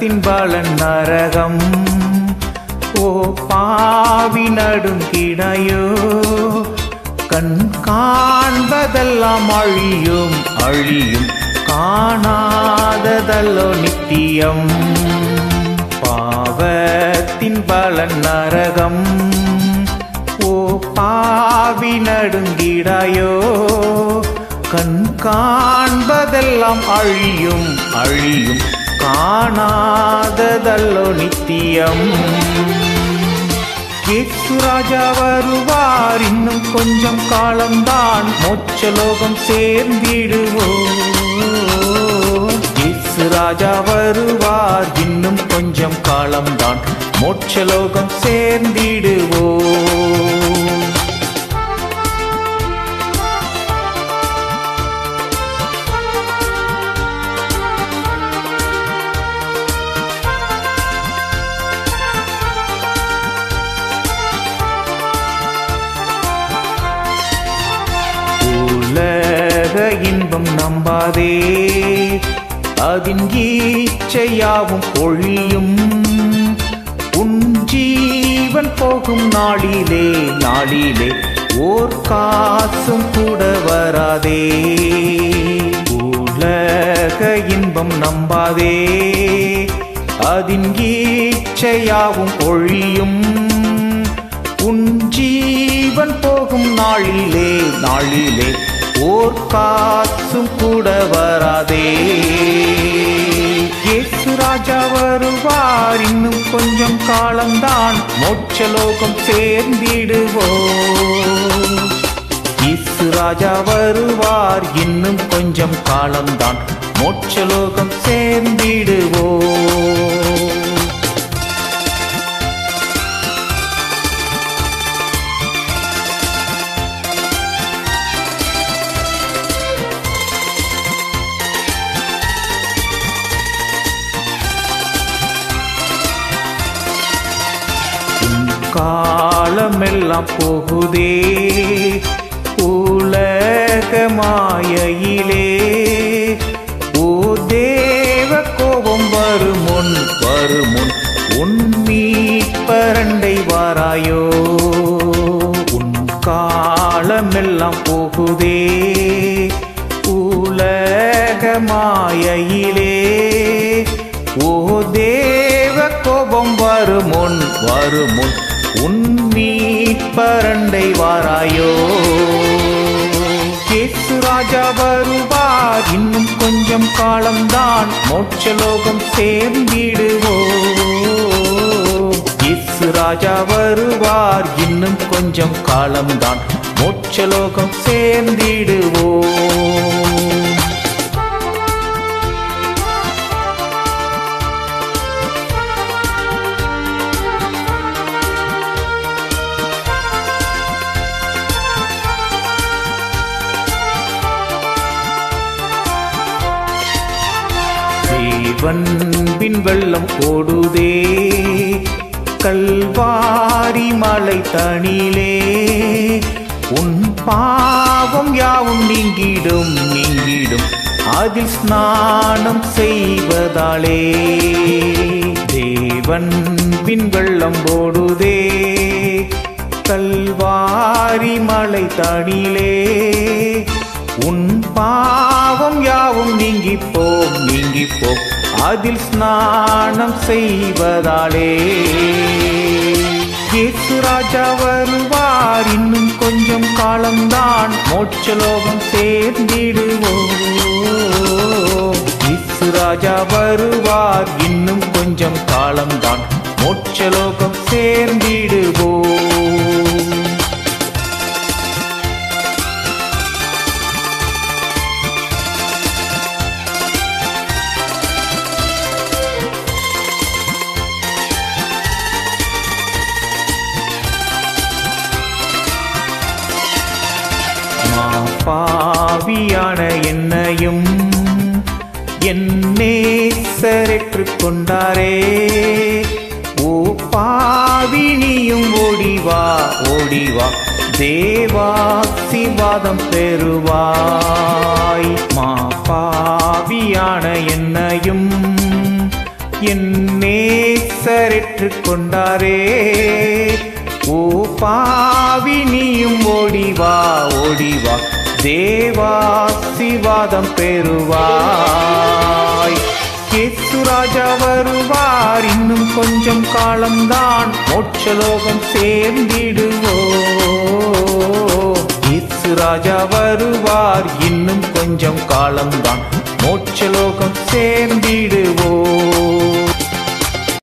பாவத்தின் பலன் நரகம். ஓ பாவி நடுங்கிடையோ, கண் காண்பதெல்லாம் அழியும் அழியும், காணாததல்லோ நித்தியம். பாவத்தின் பலன் நரகம். ஓ பாவி நடுங்கிடாயோ, கண் காண்பதெல்லாம் அழியும் அழியும், காணாததல்லோ நித்தியம். இயேசு ராஜா வருவார், இன்னும் கொஞ்சம் காலம்தான், மோட்சலோகம் சேர்ந்திடுவோம். இயேசு ராஜா வருவார், இன்னும் கொஞ்சம் காலம்தான், மோட்சலோகம் சேர்ந்திடுவோம். உலக இன்பம் நம்பாதே, அதின் ஈச்சையாவும் ஒழியும். உன் ஜீவன் போகும் நாளிலே நாளிலே ஓர் காசும் கூட வராதே. உலக இன்பம் நம்பாதே, அதின் ஈச்சையாவும் ஒழியும். உன் ஜீவன் போகும் நாளிலே நாளிலே ஓர் காசும் கூட வராதே. இயேசு ராஜா வருவார், இன்னும் கொஞ்சம் காலம்தான், மோட்சலோகம் சேர்ந்திடுவோம். இயேசு ராஜா வருவார், இன்னும் கொஞ்சம் காலம்தான், மோட்சலோகம் சேர்ந்திடுவோம். காலமெல்லாம் போகுதே உலக மாயையிலே, ஓ தேவ கோபம் வருமுன் வருமுன், உன் மீட்பரண்டை வாராயோ. உன் காலமெல்லாம் போகுதே உலக மாயையிலே, ஓ தேவ கோபம் வருமுன் வருமுன், உன் மீட்பரண்டை வாராயோ. இயேசு ராஜா வருவார், இன்னும் கொஞ்சம் காலம்தான், மோட்சலோகம் சேர்ந்திடுவோம். இயேசு ராஜா வருவார், இன்னும் கொஞ்சம் காலம்தான், மோட்சலோகம் சேர்ந்திடுவோம். தேவன்பின் வெள்ளம் ஓடுதே கல்வாரி மலை தனிலே, உன் பாவம் யாவும் நீங்கிடும் நீங்கிடும், அதில் ஸ்நானம் செய்வதாலே. தேவன்பின் வெள்ளம் ஓடுதே கல்வாரி மலை தனிலே, உன் பாவம் யாவும் நீங்கிப்போம் நீங்கிப்போம், அதில் ஸ்நானம் செய்வதாலே. இயேசு ராஜா வருவார், இன்னும் கொஞ்சம் காலம்தான், மோட்சலோகம் சேர்ந்திடுவோம். இயேசு ராஜா வருவார், இன்னும் கொஞ்சம் காலம்தான், மோட்சலோகம் சேர்ந்திடுவோம். பாவியான என்னையும் என் நேசரேற்றுக் கொண்டாரே, ஓ பாவி நீயும் ஓடிவா ஓடிவா, தேவாசீர்வாதம் பெறுவாய். பாவியான என்னையும் என் நேசரேற்றுக் கொண்டாரே. ஓ பாவி நீயும் ஓடிவா ஓடிவா, தேவாசீர்வாதம் பெறுவாய். இயேசு ராஜா வருவார், இன்னும் கொஞ்சம் காலம்தான், மோட்சலோகம் சேர்ந்திடுவோம். இயேசு ராஜா வருவார், இன்னும் கொஞ்சம் காலம்தான், மோட்சலோகம் சேர்ந்திடுவோம்.